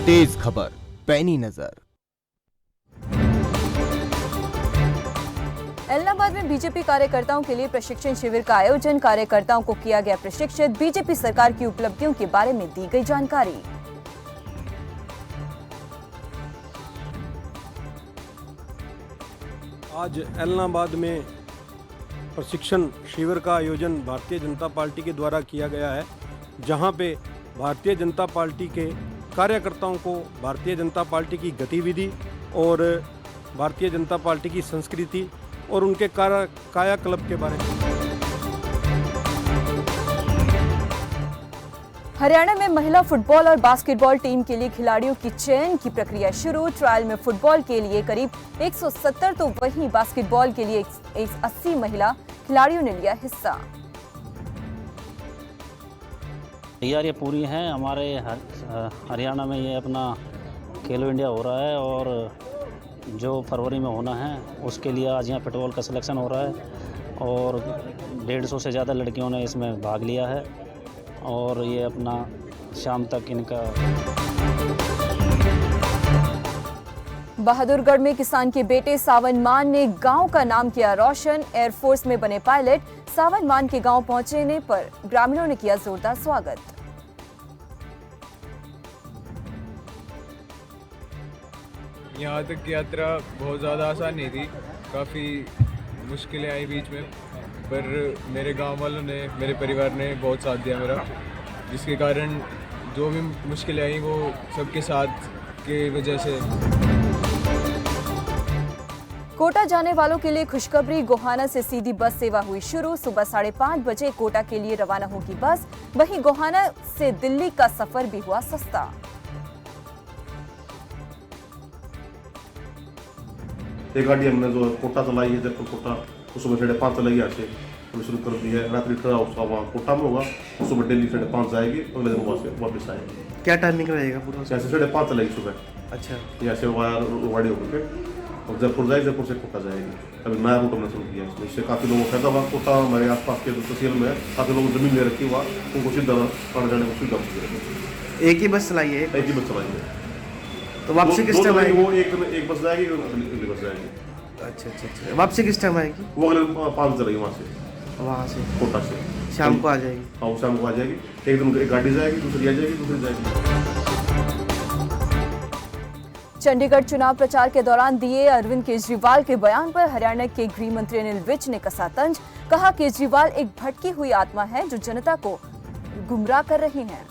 तेज खबर, पैनी नजर। एलनाबाद में बीजेपी कार्यकर्ताओं के लिए प्रशिक्षण शिविर का आयोजन। कार्यकर्ताओं को किया गया प्रशिक्षित। बीजेपी सरकार की उपलब्धियों के बारे में दी गई जानकारी। आज एलनाबाद में प्रशिक्षण शिविर का आयोजन भारतीय जनता पार्टी के द्वारा किया गया है, जहां पे भारतीय जनता पार्टी के कार्यकर्ताओं को भारतीय जनता पार्टी की गतिविधि और भारतीय जनता पार्टी की संस्कृति और उनके कायाकल्प के बारे में। हरियाणा में महिला फुटबॉल और बास्केटबॉल टीम के लिए खिलाड़ियों की चयन की प्रक्रिया शुरू। ट्रायल में फुटबॉल के लिए करीब 170 तो वहीं बास्केटबॉल के लिए 80 महिला खिलाड़ियों ने लिया हिस्सा। तैयारियां पूरी हैं हमारे हरियाणा में। ये अपना खेलो इंडिया हो रहा है और जो फरवरी में होना है उसके लिए आज यहाँ फुटबॉल का सिलेक्शन हो रहा है और 150 से ज़्यादा लड़कियों ने इसमें भाग लिया है और ये अपना शाम तक इनका। बहादुरगढ़ में किसान के बेटे सावन मान ने गांव का नाम किया रोशन। एयरफोर्स में बने पायलट। सावन मान के गांव पहुंचने पर ग्रामीणों ने किया जोरदार स्वागत। यहाँ तक की यात्रा बहुत ज़्यादा आसान नहीं थी, काफ़ी मुश्किलें आई बीच में, पर मेरे गांव वालों ने, मेरे परिवार ने बहुत साथ दिया मेरा, जिसके कारण जो भी मुश्किलें आई वो सबके साथ की वजह से। कोटा जाने वालों के लिए खुशखबरी। गोहाना से सीधी बस सेवा हुई शुरू। सुबह 5:30 बजे कोटा के लिए रवाना होगी बस। वहीं गोहाना से दिल्ली का सफर भी हुआ सस्ता। एक गाड़ी हमने जो कोटा चलाई है, जयपुर कोटा, वो सुबह 5:30 चलेगी। यहाँ से हमने शुरू कर दी है। रात्रि का उसका वहाँ कोटा में होगा, सुबह दिल्ली 5:30 जाएगी, अगले दिन वहाँ से वापस आएगी। क्या टाइमिंग रहेगा पूरा? यहाँ से 5:30 चलेगी सुबह। अच्छा, यहाँ से गाड़ी होकर और जयपुर जाएगी, जयपुर से कोटा जाएगी। अभी नया रूट हमने शुरू किया है, इससे काफ़ी लोगों को फायदा हुआ। कोटा हमारे आसपास के जो तहसील में है, काफ़ी लोगों जमीन ले रखी हुआ, उनको सीधा आने जाने को सुविधा होगी। एक ही बस चलाई है? एक ही बस चलाई है। तो वापसी किस टाइम आएगी? वो एक बस जाएगी, अगली बस जाएगी। अच्छा। वापसी किस टाइम आएगी? वो अगले 5 चलेगी वहाँ से कोटा से। शाम को आ जाएगी? हाँ, शाम को आ जाएगी। एक दिन एक गाड़ी जाएगी, दूसरी आ जाएगी, दूसरी जाएगी। चंडीगढ़ चुनाव प्रचार के दौरान दिए अरविंद केजरीवाल के बयान पर हरियाणा के गृह मंत्री अनिल विज ने कसा तंज। कहा केजरीवाल एक भटकी हुई आत्मा है जो जनता को गुमराह कर रहे हैं।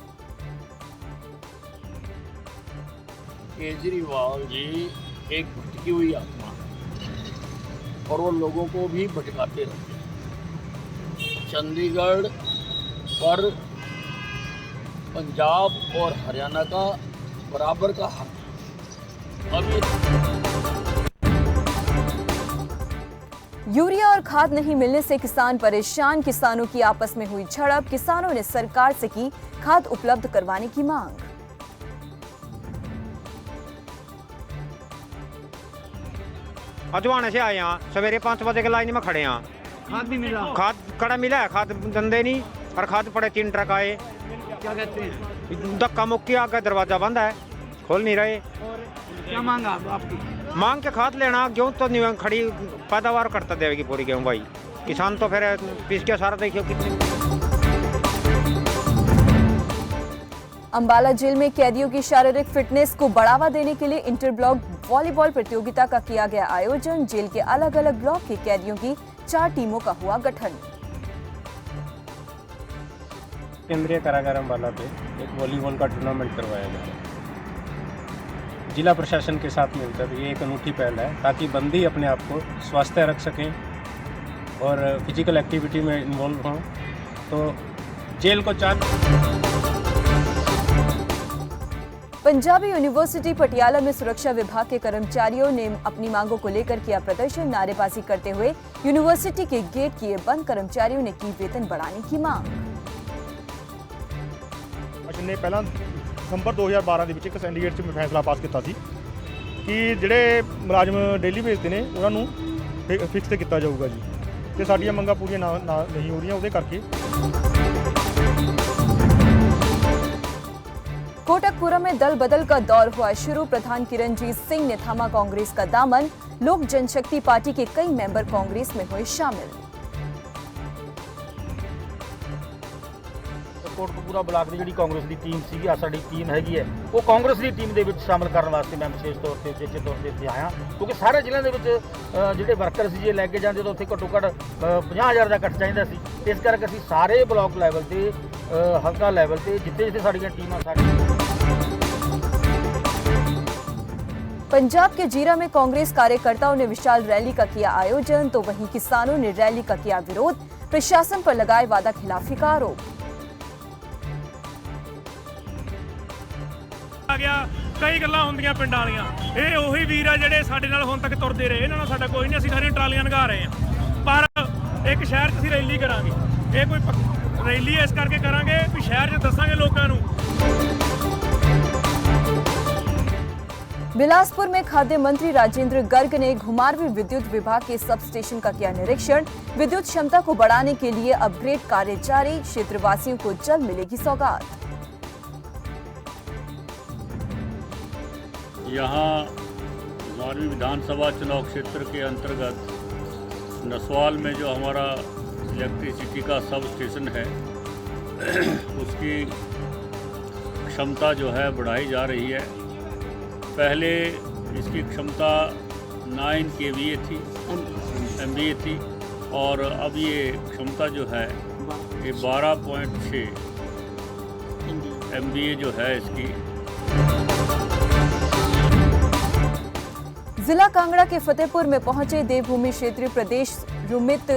केजरीवाल जी एक भटकी हुई आत्मा और वो लोगों को भी भटकाते रहते हैं। चंडीगढ़ पर पंजाब और हरियाणा का बराबर का हक। यूरिया और खाद नहीं मिलने से किसान परेशान। किसानों की आपस में हुई झड़प। किसानों ने सरकार से की खाद उपलब्ध करवाने की मांग। अजवाने से आए यहाँ, सवेरे 5 बजे के लाइन में खड़े हैं। खाद भी मिला? खाद कड़ा मिला है, खाद धंधे नहीं। और खाद पड़े 3 ट्रक आए। क्या कहते हैं? धक्का मुक्की आकर दरवाजा बंद है, खोल नहीं रहे। क्या मांगा आपकी? मांग के खाद लेना, गेहूँ तो नहीं खड़ी पैदावार करता देगी पूरी गेहूँ भाई। किसान तो फिर पीस के सारा देखियो कितने। अंबाला जेल में कैदियों की शारीरिक फिटनेस को बढ़ावा देने के लिए इंटर ब्लॉक वॉलीबॉल प्रतियोगिता का किया गया आयोजन। जेल के अलग अलग ब्लॉक के कैदियों की 4 टीमों का हुआ गठन। केंद्रीय कारागार अंबाला पे एक वॉलीबॉल का टूर्नामेंट करवाया गया। जिला प्रशासन के साथ मिलकर ये एक अनूठी पहल है ताकि बंदी अपने आप को स्वस्थ रख सकें और फिजिकल एक्टिविटी में इन्वॉल्व हों। तो जेल को पंजाबी यूनिवर्सिटी पटियाला में सुरक्षा विभाग के कर्मचारियों ने अपनी मांगों को लेकर किया प्रदर्शन। नारेबाजी करते हुए यूनिवर्सिटी के गेट किए बंद। कर्मचारियों ने की वेतन बढ़ाने की मांग। ने पहला दिसंबर 2012 ਦੇ ਵਿੱਚ ਇੱਕ ਸਿੰਡੀਕੇਟ 'ਚ ਫੈਸਲਾ ਪਾਸ ਕੀਤਾ ਸੀ ਕਿ ਜਿਹੜੇ ਮੁਲਾਜ਼ਮ ਡੇਲੀ ਵੇਚਦੇ ਨੇ ਉਹਨਾਂ ਨੂੰ ਫਿਕਸ ਤੇ ਕੀਤਾ ਜਾਊਗਾ ਜੀ, ਤੇ ਸਾਡੀਆਂ ਮੰਗਾਂ ਪੂਰੀਆਂ ਨਹੀਂ ਹੋ ਰਹੀਆਂ ਉਹਦੇ ਕਰਕੇ। कोटकपुरा में दल बदल का दौर हुआ शुरू। प्रधान किरणजीत सिंह ने थामा कांग्रेस का दामन। लोक जनशक्ति पार्टी के कई मेंबर कांग्रेस में हुए शामिल। कोटकपुरा ब्लाक ਦੀ ਜਿਹੜੀ ਕਾਂਗਰਸ ਦੀ ਟੀਮ ਸੀਗੀ ਆ ਸਾਡੀ ਟੀਮ ਹੈਗੀ ਹੈ ਉਹ ਕਾਂਗਰਸ ਦੀ ਟੀਮ ਦੇ ਵਿੱਚ ਸ਼ਾਮਲ ਕਰਨ ਵਾਸਤੇ ਮੈਂ ਵਿਸ਼ੇਸ਼ ਤੌਰ ਤੇ ਉਚੇਚੇ ਤੌਰ ਤੇ ਇੱਥੇ ਆਇਆ ਕਿਉਂਕਿ ਸਾਰੇ ਜ਼ਿਲ੍ਹਿਆਂ ਦੇ ਵਿੱਚ ਜਿਹੜੇ ਵਰਕਰ ਸੀ ਜੇ ਲੈ ਕੇ ਜਾਂਦੇ ਤਾਂ ਉੱਥੇ ਘੱਟੋ ਘੱਟ 50000 ਦਾ ਇਕੱਠ ਚਾਹੀਦਾ ਸੀ। ਇਸ ਕਰਕੇ ਅਸੀਂ ਸਾਰੇ ਬਲਾਕ ਲੈਵਲ ਤੇ ਹਲਕਾ ਲੈਵਲ ਤੇ ਜਿੱਥੇ ਜਿੱਥੇ ਸਾਡੀਆਂ ਟੀਮਾਂ पंजाब के जीरा में कांग्रेस कार्यकर्ताओं ने विशाल रैली का किया आयोजन, तो वहीं किसानों ने रैली का किया विरोध। प्रशासन पर लगाए वादा खिलाफी का आरोप। कई गल्लां हुंदियां पिंडां वालियां, ਇਹ ਉਹੀ ਵੀਰ ਆ ਜਿਹੜੇ ਸਾਡੇ ਨਾਲ ਹੁਣ ਤੱਕ ਤੁਰਦੇ ਰਹੇ। ਇਹਨਾਂ ਨਾਲ ਸਾਡਾ ਕੋਈ ਨਹੀਂ, ਅਸੀਂ ਸਾਰੀਆਂ ਟਰਾਲੀਆਂ ਲਗਾ ਰਹੇ ਹਾਂ। ਪਰ ਇੱਕ ਸ਼ਹਿਰ 'ਚ ਅਸੀਂ ਰੈਲੀ ਕਰਾਂਗੇ। ਇਹ ਕੋਈ ਰੈਲੀ ਇਸ ਕਰਕੇ ਕਰਾਂਗੇ ਵੀ ਸ਼ਹਿਰ 'ਚ ਦੱਸਾਂਗੇ ਲੋਕਾਂ ਨੂੰ। बिलासपुर में खाद्य मंत्री राजेंद्र गर्ग ने घुमारवीं विद्युत विभाग के सब स्टेशन का किया निरीक्षण। विद्युत क्षमता को बढ़ाने के लिए अपग्रेड कार्य जारी। क्षेत्रवासियों को जल्द मिलेगी सौगात। यहाँ घुमारवीं विधानसभा चुनाव क्षेत्र के अंतर्गत नसवाल में जो हमारा इलेक्ट्रिसिटी का सब स्टेशन है उसकी क्षमता जो है बढ़ाई जा रही है। पहले इसकी क्षमता 9 kVA थी, MVA थी, और अब ये क्षमता जो है ये 12.6 MVA जो है इसकी। जिला कांगड़ा के फतेहपुर में पहुंचे देवभूमि क्षेत्रीय प्रदेश रुमित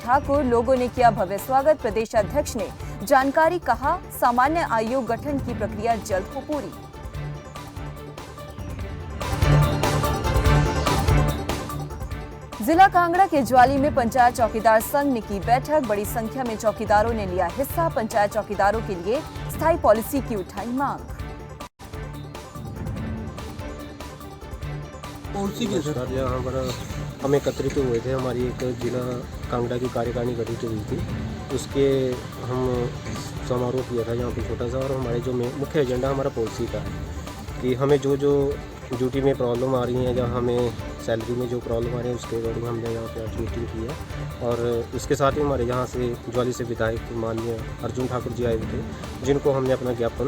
ठाकुर। लोगों ने किया भव्य स्वागत। प्रदेश अध्यक्ष ने जानकारी, कहा सामान्य आयोग गठन की प्रक्रिया जल्द हो पूरी। जिला कांगड़ा के ज्वाली में पंचायत चौकीदार संघ ने की बैठक। बड़ी संख्या में चौकीदारों ने लिया हिस्सा। पंचायत चौकीदारों के लिए स्थायी पॉलिसी की उठाई मांग। सर यहाँ पर हम एकत्रित हुए थे। हमारी एक जिला कांगड़ा की कार्यकारिणी गठित हुई थी, उसके हम समारोह किया था यहाँ पे छोटा सा। और हमारे जो मुख्य एजेंडा हमारा पॉलिसी का है कि हमें जो ड्यूटी में प्रॉब्लम आ रही है, जहाँ हमें सैलरी में जो प्रॉब्लम आ रही है उसके अकॉर्डिंग हमने यहाँ पे आज मीटिंग की है। और इसके साथ ही हमारे यहाँ से ज्वाली से विधायक माननीय अर्जुन ठाकुर जी आए थे, जिनको हमने अपना ज्ञापन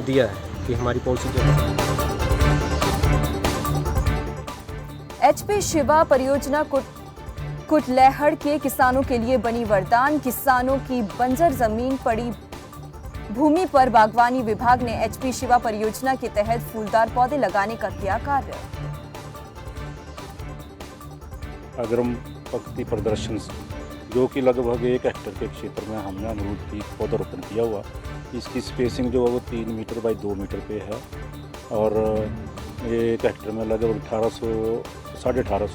दिया है कि हमारी पॉलिसी क्या है। HP शिवा परियोजना कुटलैहड़ के किसानों के लिए बनी वरदान। किसानों की बंजर जमीन पड़ी भूमि पर बागवानी विभाग ने HP शिवा परियोजना के तहत फूलदार पौधे लगाने का किया कार्य। अग्रिम पंक्ति प्रदर्शन जो कि लगभग 1 हेक्टेयर के क्षेत्र में हमने अमरूद की पौधारोपण किया हुआ। इसकी स्पेसिंग जो है वो 3 मीटर बाई 2 मीटर पे है और 1 हेक्टेयर में लगभग 1850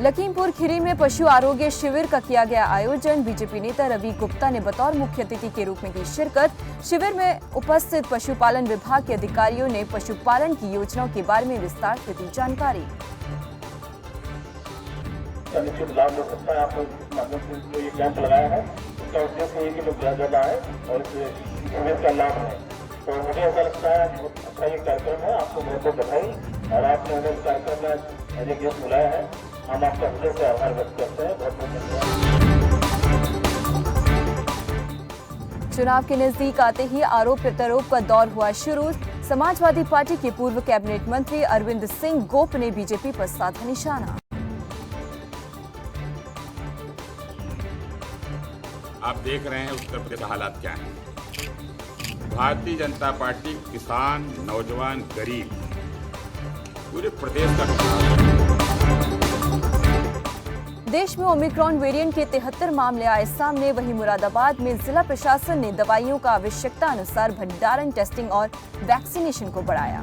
लखीमपुर खीरी में पशु आरोग्य शिविर का किया गया आयोजन। बीजेपी नेता रवि गुप्ता ने बतौर मुख्य अतिथि के रूप में की शिरकत। शिविर में उपस्थित पशुपालन विभाग के अधिकारियों ने पशुपालन की योजनाओं के बारे में विस्तार से दी जानकारी। निश्चित लाभ ले सकता है। आपको इस माध्यम से जो ये कैंप लगाया है उसका उद्देश्य है कि लोग ज्यादा आए और इस का लाभ लें। तो मुझे ऐसा लगता है बहुत अच्छा ये कार्यक्रम है। आपको बहुत बहुत बधाई। और आपने हमें इस कार्यक्रम में एज ए गेस्ट बुलाया है, हम आपका हृदय से आभार व्यक्त करते हैं। बहुत बहुत धन्यवाद। चुनाव के नजदीक आते ही आरोप प्रत्यारोप का दौर हुआ शुरू। समाजवादी पार्टी के पूर्व कैबिनेट मंत्री अरविंद सिंह गोप ने बीजेपी पर साधा निशाना। आप देख रहे हैं उत्तर प्रदेश के हालात क्या हैं। भारतीय जनता पार्टी किसान, नौजवान, गरीब पूरे प्रदेश का देश में ओमिक्रॉन वेरिएंट के 73 मामले आए सामने। वहीं मुरादाबाद में जिला प्रशासन ने दवाइयों का आवश्यकता अनुसार भंडारण, टेस्टिंग और वैक्सीनेशन को बढ़ाया।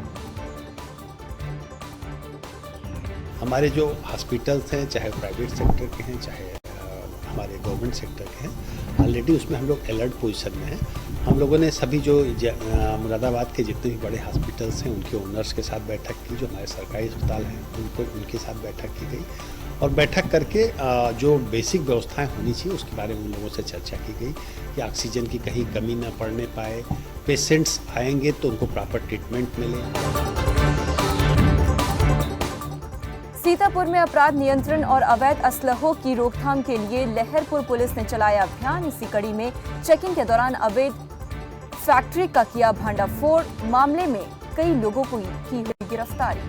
हमारे जो हॉस्पिटल्स हैं, चाहे प्राइवेट सेक्टर के हैं चाहे हमारे गवर्नमेंट सेक्टर के हैं, ऑलरेडी उसमें हम लोग अलर्ट पोजीशन में हैं। हम लोगों ने सभी जो मुरादाबाद के जितने भी बड़े हॉस्पिटल्स हैं उनके ओनर्स के साथ बैठक की। जो हमारे सरकारी अस्पताल हैं उनके साथ बैठक की गई और बैठक करके जो बेसिक व्यवस्थाएं होनी चाहिए उसके बारे में उन लोगों से चर्चा की गई कि ऑक्सीजन की कहीं कमी न पड़ने पाए, पेशेंट्स आएंगे तो उनको प्रॉपर ट्रीटमेंट मिले। सीतापुर में अपराध नियंत्रण और अवैध असलहों की रोकथाम के लिए लहरपुर पुलिस ने चलाया अभियान। इसी कड़ी में चेकिंग के दौरान अवैध फैक्ट्री का किया भंडाफोड़। मामले में कई लोगों को की हुई गिरफ्तारी।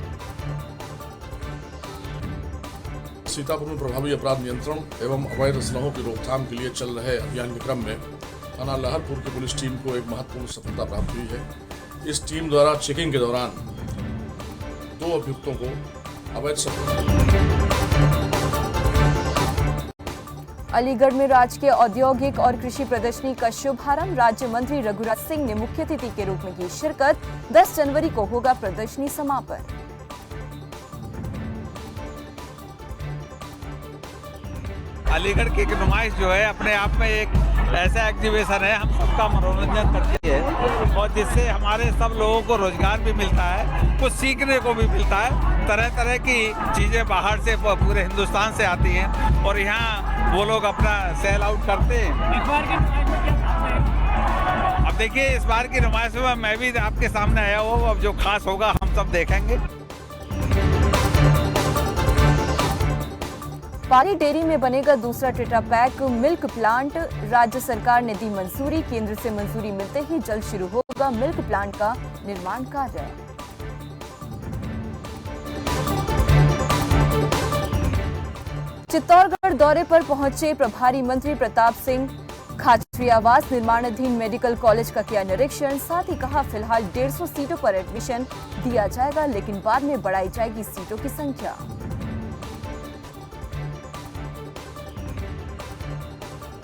सीतापुर में प्रभावी अपराध नियंत्रण एवं अवैध असलहों की रोकथाम के लिए चल रहे अभियान के क्रम में थाना लहरपुर की पुलिस टीम को एक महत्वपूर्ण सफलता प्राप्त हुई है। इस टीम द्वारा चेकिंग के दौरान 2 अभियुक्तों को अलीगढ़ में राजकीय औद्योगिक और कृषि प्रदर्शनी का शुभारंभ। राज्य मंत्री रघुराज सिंह ने मुख्य अतिथि के रूप में की शिरकत। 10 जनवरी को होगा प्रदर्शनी समापन। अलीगढ़ की एक नुमाइश जो है अपने आप में एक ऐसा एग्जीबिशन है, हम सबका मनोरंजन करती है और जिससे हमारे सब लोगों को रोजगार भी मिलता है, कुछ सीखने को भी मिलता है। तरह तरह की चीज़ें बाहर से पूरे हिंदुस्तान से आती हैं और यहाँ वो लोग अपना सेल आउट करते हैं। अब देखिए इस बार की नुमाइश में मैं भी आपके सामने आया हूँ, अब जो खास होगा हम सब देखेंगे। पाली डेयरी में बनेगा दूसरा टेट्रा पैक मिल्क प्लांट। राज्य सरकार ने दी मंजूरी। केंद्र से मंजूरी मिलते ही जल्द शुरू होगा मिल्क प्लांट का निर्माण कार्य। चित्तौड़गढ़ दौरे पर पहुंचे प्रभारी मंत्री प्रताप सिंह खाचरियावास निर्माणाधीन मेडिकल कॉलेज का किया निरीक्षण। साथ ही कहा फिलहाल 150 सीटों पर एडमिशन दिया जाएगा, लेकिन बाद में बढ़ाई जाएगी सीटों की संख्या।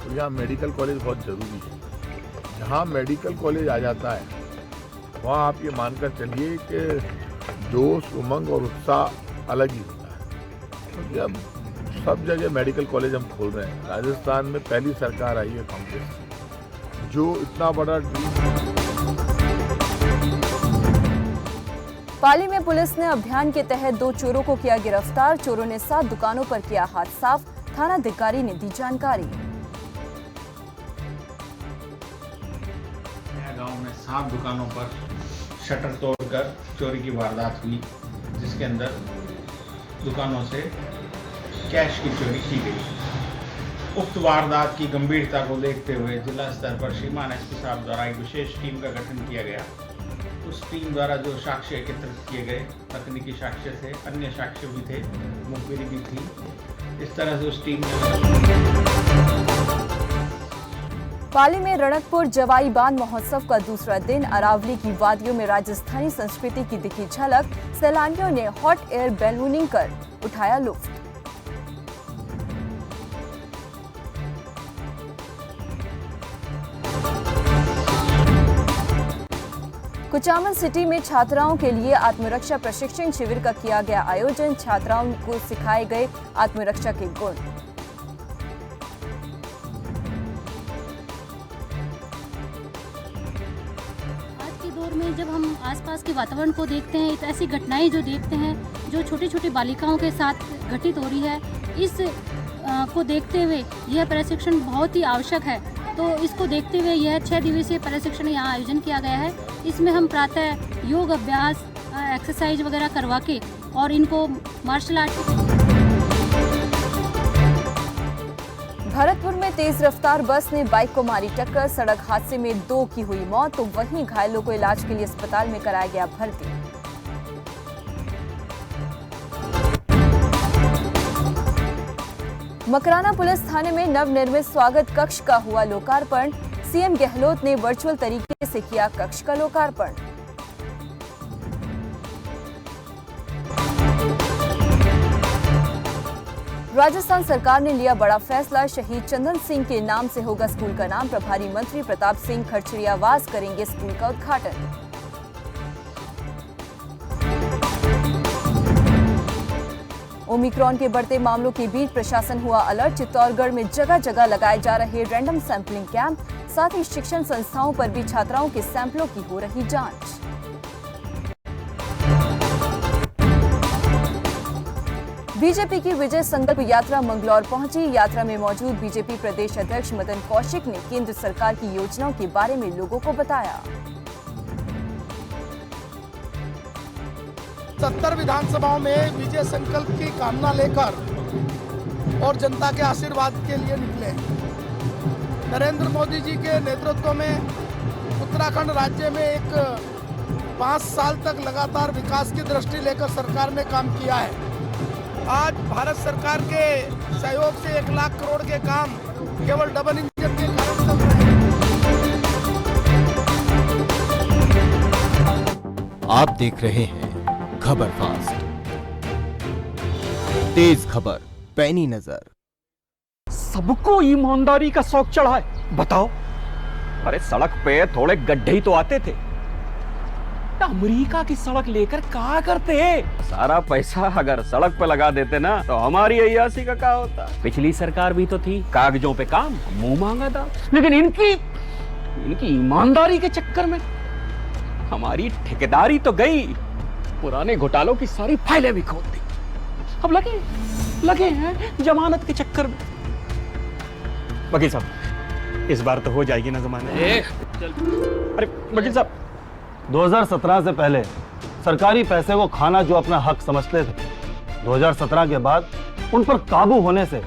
यहाँ मेडिकल कॉलेज बहुत ज़रूरी है। जहाँ मेडिकल कॉलेज आ जाता है वहाँ आप ये मानकर चलिए कि जोश, उमंग और उत्साह अलग ही होता है। क्योंकि अब सब जगह मेडिकल कॉलेज हम खोल रहे हैं। राजस्थान में पहली सरकार आई है कांग्रेस की, जो इतना बड़ा पाली में पुलिस ने अभियान के तहत 2 चोरों को किया गिरफ्तार। चोरों ने 7 दुकानों पर किया हाथ साफ। थाना अधिकारी ने दी जानकारी। गांव में 7 दुकानों पर शटर तोड़कर चोरी की वारदात हुई, जिसके अंदर दुकानों से कैश की चोरी की गई। उक्त वारदात की गंभीरता को देखते हुए जिला स्तर पर श्रीमान एसपी साहब द्वारा एक विशेष टीम का गठन किया गया। उस टीम द्वारा जो साक्ष्य एकत्रित किए गए, तकनीकी साक्ष्य थे, अन्य साक्ष्य भी थे, मुखबिरी भी थी। इस तरह से उस टीम ने पाली में रणकपुर जवाई बांध महोत्सव का दूसरा दिन। अरावली की वादियों में राजस्थानी संस्कृति की दिखी झलक। सैलानियों ने हॉट एयर बैलूनिंग कर उठाया लुत्फ। कुचामन सिटी में छात्राओं के लिए आत्मरक्षा प्रशिक्षण शिविर का किया गया आयोजन। छात्राओं को सिखाए गए आत्मरक्षा के गुण। में जब हम आसपास के वातावरण को देखते हैं, तो ऐसी घटनाएं जो देखते हैं जो छोटी छोटी बालिकाओं के साथ घटित हो रही है, इस को देखते हुए यह प्रशिक्षण बहुत ही आवश्यक है। तो इसको देखते हुए यह 6 दिवसीय प्रशिक्षण यहाँ आयोजन किया गया है। इसमें हम प्रातः योग अभ्यास, एक्सरसाइज वगैरह करवा के और इनको मार्शल आर्ट। भरतपुर में तेज रफ्तार बस ने बाइक को मारी टक्कर। सड़क हादसे में 2 की हुई मौत, तो वहीं घायलों को इलाज के लिए अस्पताल में कराया गया भर्ती। मकराना पुलिस थाने में नवनिर्मित स्वागत कक्ष का हुआ लोकार्पण। सीएम गहलोत ने वर्चुअल तरीके से किया कक्ष का लोकार्पण। राजस्थान सरकार ने लिया बड़ा फैसला। शहीद चंदन सिंह के नाम से होगा स्कूल का नाम। प्रभारी मंत्री प्रताप सिंह खरचरियावास करेंगे स्कूल का उद्घाटन। ओमिक्रॉन के बढ़ते मामलों के बीच प्रशासन हुआ अलर्ट। चित्तौड़गढ़ में जगह जगह लगाए जा रहे रैंडम सैंपलिंग कैंप। साथ ही शिक्षण संस्थाओं पर भी छात्राओं के सैंपलों की हो रही जांच। बीजेपी की विजय संकल्प यात्रा मंगलौर पहुंची। यात्रा में मौजूद बीजेपी प्रदेश अध्यक्ष मदन कौशिक ने केंद्र सरकार की योजनाओं के बारे में लोगों को बताया। 70 विधानसभाओं में विजय संकल्प की कामना लेकर और जनता के आशीर्वाद के लिए निकले। नरेंद्र मोदी जी के नेतृत्व में उत्तराखंड राज्य में एक 5 साल तक लगातार विकास की दृष्टि लेकर सरकार ने काम किया है। आज भारत सरकार के सहयोग से 1 लाख करोड़ के काम केवल डबल इंजन के कारण चल रहे हैं। आप देख रहे हैं खबर फास्ट, तेज खबर, पैनी नजर। सबको ईमानदारी का शौक चढ़ा है। बताओ, अरे सड़क पे थोड़े गड्ढे ही तो आते थे। अमेरिका की सड़क लेकर क्या करते? सारा पैसा अगर सड़क पे लगा देते ना तो हमारी अय्यासी का क्या होता। पिछली सरकार भी तो थी, कागजों पे काम, मुंह मांगा था। लेकिन इनकी ईमानदारी के चक्कर में हमारी ठेकेदारी तो गई, पुराने घोटालों की सारी फाइलें भी खोल दी। अब लगे हैं जमानत के चक्कर में। वकील साहब, इस बार तो हो जाएगी ना जमानत? अरे वकील साहब, 2017 से पहले सरकारी पैसे को खाना जो अपना हक समझते थे, 2017 के बाद उन पर काबू होने से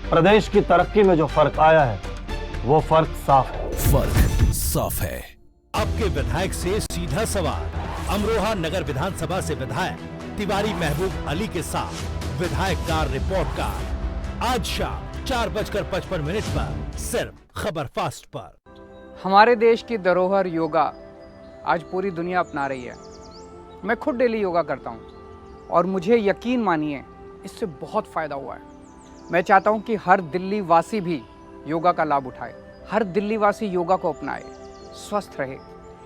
प्रदेश की तरक्की में जो फर्क आया है वो फर्क साफ है। फर्क साफ है। आपके विधायक से सीधा सवाल। अमरोहा नगर विधानसभा से विधायक तिवारी महबूब अली के साथ विधायक कार रिपोर्ट कार्ड आज शाम 4:55 पर सिर्फ खबर फास्ट पर। हमारे देश की धरोहर योगा आज पूरी दुनिया अपना रही है। मैं खुद डेली योगा करता हूँ और मुझे यकीन मानिए इससे बहुत फ़ायदा हुआ है। मैं चाहता हूँ कि हर दिल्ली वासी भी योगा का लाभ उठाए, हर दिल्ली वासी योगा को अपनाए, स्वस्थ रहे।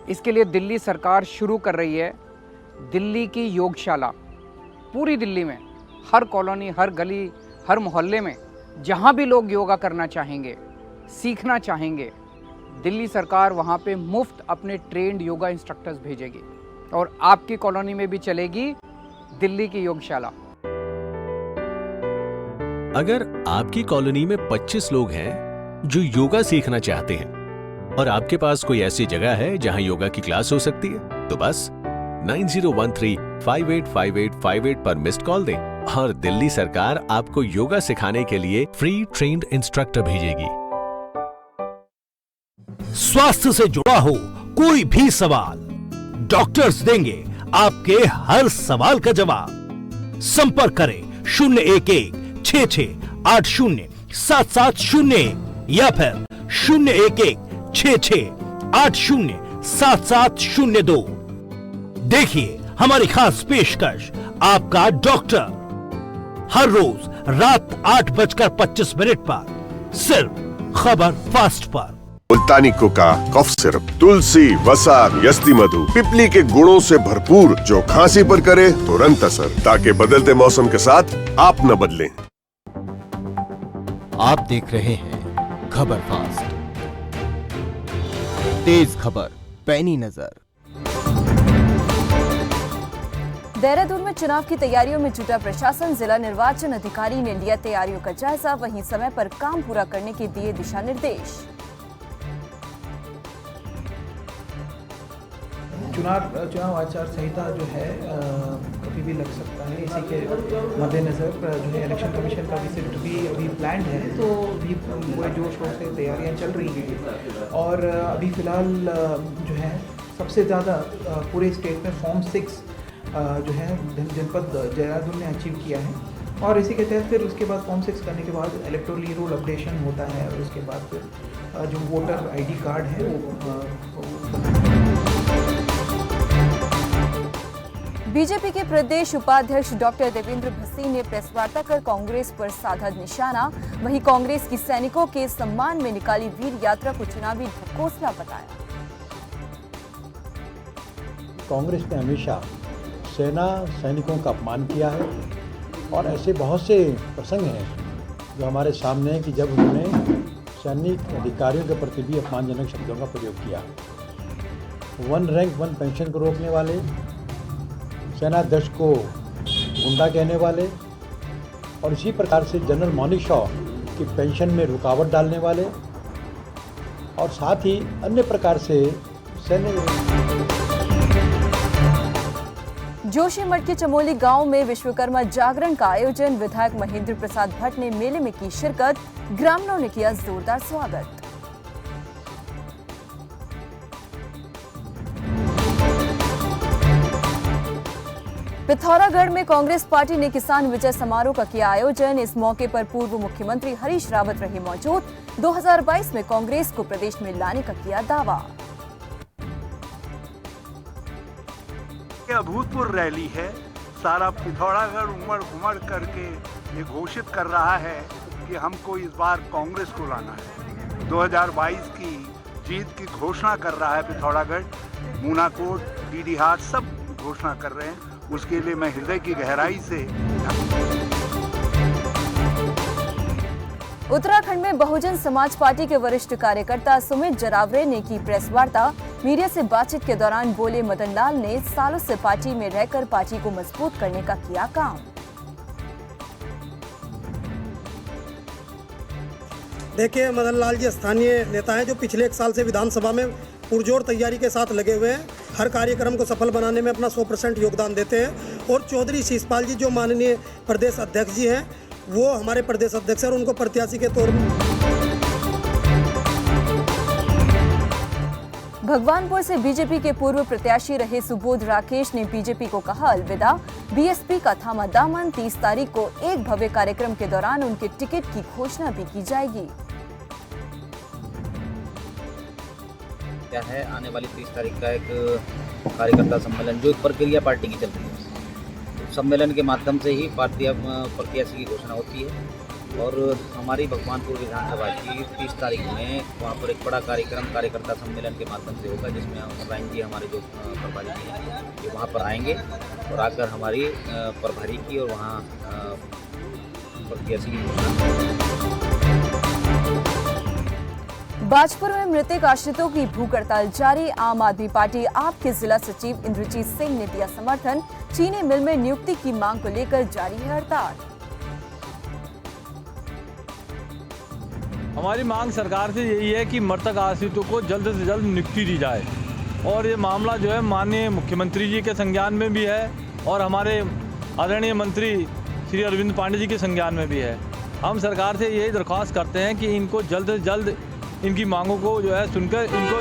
इसके लिए दिल्ली सरकार शुरू कर रही है दिल्ली की योगशाला। पूरी दिल्ली में हर कॉलोनी, हर गली, हर मोहल्ले में जहाँ भी लोग योगा करना चाहेंगे, सीखना चाहेंगे, दिल्ली सरकार वहाँ पे मुफ्त अपने ट्रेंड योगा इंस्ट्रक्टर्स भेजेगी और आपकी कॉलोनी में भी चलेगी दिल्ली की योगशाला। अगर आपकी कॉलोनी में 25 लोग हैं जो योगा सीखना चाहते हैं और आपके पास कोई ऐसी जगह है जहां योगा की क्लास हो सकती है, तो बस 9013585858 पर मिस्ड कॉल दें और दिल्ली सरकार आपको योगा सिखाने के लिए फ्री ट्रेन्ड इंस्ट्रक्टर भेजेगी। स्वास्थ्य से जुड़ा हो कोई भी सवाल, डॉक्टर्स देंगे आपके हर सवाल का जवाब। संपर्क करें 011-6680-7701 या फिर 011-6680-7702। देखिए हमारी खास पेशकश, आपका डॉक्टर, हर रोज रात 8:25 पर सिर्फ खबर फास्ट पर। मुल्तानी कोका कफ सिरप, तुलसी, वसा, यस्ती मधु, पिपली के गुणों से भरपूर, जो खांसी पर करे तुरंत असर, ताकि बदलते मौसम के साथ आप न बदलें। आप देख रहे हैं खबर फास्ट, तेज खबर, पैनी नजर। देहरादून में चुनाव की तैयारियों में जुटा प्रशासन। जिला निर्वाचन अधिकारी ने लिया तैयारियों का जायजा, वहीं समय पर काम पूरा करने के दिए दिशा निर्देश। चुनाव आचार संहिता जो है कभी भी लग सकता है। इसी के मद्देनज़र जो है इलेक्शन कमीशन का विजिट भी अभी प्लान्ड है, तो अभी पूरे जोश शोर से तैयारियां चल रही हैं। और अभी फ़िलहाल जो है सबसे ज़्यादा पूरे स्टेट में फॉर्म 6 जो है जनपद देहरादून ने अचीव किया है। और इसी के तहत फिर उसके बाद फॉर्म 6 करने के बाद इलेक्टोरल रोल अपडेशन होता है और उसके बाद फिर जो वोटर ID कार्ड है वो बीजेपी के प्रदेश उपाध्यक्ष डॉक्टर देवेंद्र भसीन ने प्रेस वार्ता कर कांग्रेस पर साधा निशाना। वहीं कांग्रेस की सैनिकों के सम्मान में निकाली वीर यात्रा को चुनावी ढकोसला बताया। कांग्रेस ने हमेशा सेना सैनिकों का अपमान किया है और ऐसे बहुत से प्रसंग हैं जो हमारे सामने हैं कि जब उन्होंने सैनिक अधिकारियों के प्रति भी अपमानजनक शब्दों का प्रयोग किया। 1 रैंक 1 पेंशन को रोकने वाले, सेनाध्यक्ष को गुंडा कहने वाले और इसी प्रकार से जनरल मॉनिशॉ की पेंशन में रुकावट डालने वाले और साथ ही अन्य प्रकार से सैन्य। जोशीमठ के चमोली गांव में विश्वकर्मा जागरण का आयोजन, विधायक महेंद्र प्रसाद भट्ट ने मेले में की शिरकत, ग्रामीणों ने किया जोरदार स्वागत। पिथौरागढ़ में कांग्रेस पार्टी ने किसान विजय समारोह का किया आयोजन, इस मौके पर पूर्व मुख्यमंत्री हरीश रावत रहे मौजूद, 2022 में कांग्रेस को प्रदेश में लाने का किया दावा। अभूतपूर्व रैली है, सारा पिथौरागढ़ उमड़ करके ये घोषित कर रहा है कि हमको इस बार कांग्रेस को लाना है। 2022 की जीत की घोषणा कर रहा है पिथौरागढ़, मूनाकोट, डीडीहाट सब घोषणा कर रहे हैं। उसके लिए मैं हृदय की गहराई से। उत्तराखंड में बहुजन समाज पार्टी के वरिष्ठ कार्यकर्ता सुमित जरावरे ने की प्रेस वार्ता, मीडिया से बातचीत के दौरान बोले मदन लाल ने सालों से पार्टी में रहकर पार्टी को मजबूत करने का किया काम। देखिए, मदन लाल जी स्थानीय नेता हैं जो पिछले 1 साल से विधानसभा में पुरजोर तैयारी के साथ लगे हुए हैं, हर कार्यक्रम को सफल बनाने में अपना 100% योगदान देते हैं। और चौधरी शीशपाल जी जो माननीय प्रदेश अध्यक्ष जी हैं, वो हमारे प्रदेश अध्यक्ष हैं और उनको प्रत्याशी के तौर पर। भगवानपुर से बीजेपी के पूर्व प्रत्याशी रहे सुबोध राकेश ने बीजेपी को कहा अलविदा, बीएसपी का थामा दामन, 30 तारीख को एक भव्य कार्यक्रम के दौरान उनके टिकट की घोषणा भी की जाएगी। क्या है, आने वाली 30 तारीख का एक कार्यकर्ता सम्मेलन जो एक प्रक्रिया पार्टी की चल रही है, सम्मेलन के माध्यम से ही पार्टी प्रत्याशी की घोषणा होती है। और हमारी भगवानपुर विधानसभा की 30 तारीख में वहाँ पर एक बड़ा कार्यक्रम कार्यकर्ता सम्मेलन के माध्यम से होगा, जिसमें राइन जी हमारे जो प्रभारी जी हैं ये वहाँ पर आएंगे और आकर हमारी प्रभारी की और वहाँ प्रत्याशी की घोषणा। बाजपुर में मृतक आश्रितों की भूख हड़ताल जारी, आम आदमी पार्टी आप के जिला सचिव इंद्रजीत सिंह ने दिया समर्थन, चीनी मिल में नियुक्ति की मांग को लेकर जारी है हड़ताल। हमारी मांग सरकार से यही है कि मृतक आश्रितों को जल्द से जल्द नियुक्ति दी जाए और ये मामला जो है माननीय मुख्यमंत्री जी के संज्ञान में भी है और हमारे आदरणीय मंत्री श्री अरविंद पांडे जी के संज्ञान में भी है। हम सरकार से यही दरख्वास्त करते हैं कि इनको जल्द से जल्द इनकी मांगों को जो है सुनकर इनको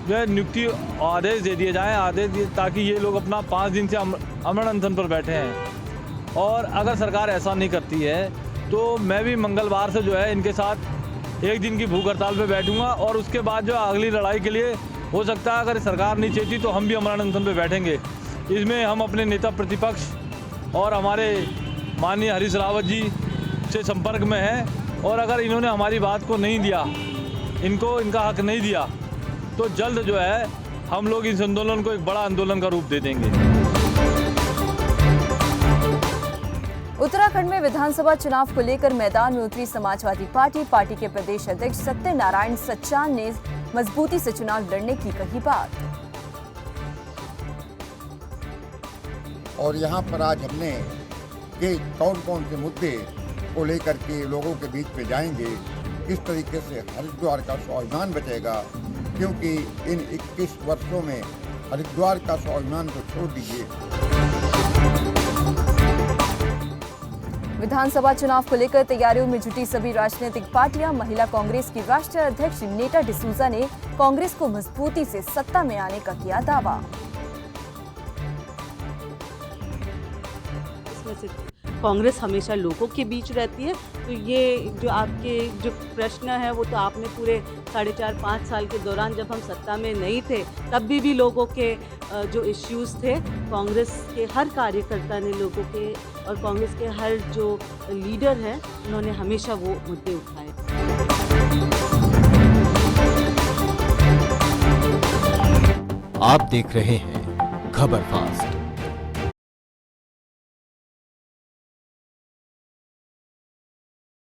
जो है नियुक्ति आदेश दे दिए जाएँ, ताकि ये लोग अपना 5 दिन से अमरण अनशन पर बैठे हैं। और अगर सरकार ऐसा नहीं करती है तो मैं भी मंगलवार से जो है इनके साथ 1 दिन की भूख हड़ताल पर बैठूंगा और उसके बाद जो अगली लड़ाई के लिए हो सकता है अगर सरकार नहीं चाहती तो हम भी अमरण अनशन पर बैठेंगे। इसमें हम अपने नेता प्रतिपक्ष और हमारे माननीय हरीश रावत जी से संपर्क में हैं और अगर इन्होंने हमारी बात को नहीं दिया, इनको इनका हक नहीं दिया, तो जल्द जो है हम लोग इस आंदोलन को एक बड़ा आंदोलन का रूप दे देंगे। उत्तराखंड में विधानसभा चुनाव को लेकर मैदान में उतरी समाजवादी पार्टी के प्रदेश अध्यक्ष सत्यनारायण सच्चान ने मजबूती से चुनाव लड़ने की कही बात। और यहाँ पर आज हमने कि कौन कौन से मुद्दे को लेकर के लोगों के बीच में जाएंगे, किस तरीके से हरिद्वार का स्वाभिमान बचेगा, क्योंकि इन 21 वर्षों में हरिद्वार का स्वाभिमान को छोड़ दीजिए। विधानसभा चुनाव को लेकर तैयारियों में जुटी सभी राजनीतिक पार्टियां, महिला कांग्रेस की राष्ट्रीय अध्यक्ष नेटा डिसूजा ने कांग्रेस को मजबूती से सत्ता में आने का किया दावा। कांग्रेस हमेशा लोगों के बीच रहती है, तो ये जो आपके जो प्रश्न है वो तो आपने पूरे 4.5-5 साल के दौरान जब हम सत्ता में नहीं थे तब भी लोगों के जो इश्यूज़ थे, कांग्रेस के हर कार्यकर्ता ने लोगों के और कांग्रेस के हर जो लीडर हैं उन्होंने हमेशा वो मुद्दे उठाए। आप देख रहे हैं खबर फास्ट।